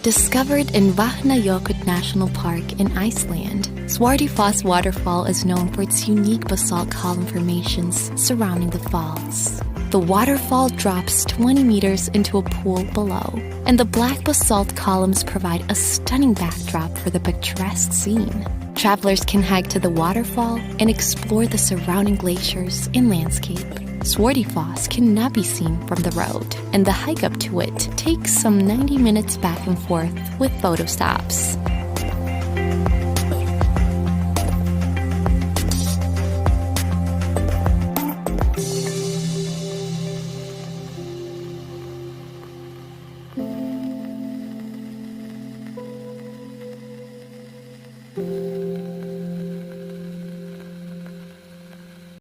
Discovered in Wahna Yakut National Park in Iceland, Svartifoss waterfall is known for its unique basalt column formations surrounding the falls. The waterfall drops 20 meters into a pool below, and the black basalt columns provide a stunning backdrop for the picturesque scene. Travelers can hike to the waterfall and explore the surrounding glaciers and landscape. Svartifoss cannot be seen from the road, and the hike up to it takes some 90 minutes back and forth with photo stops.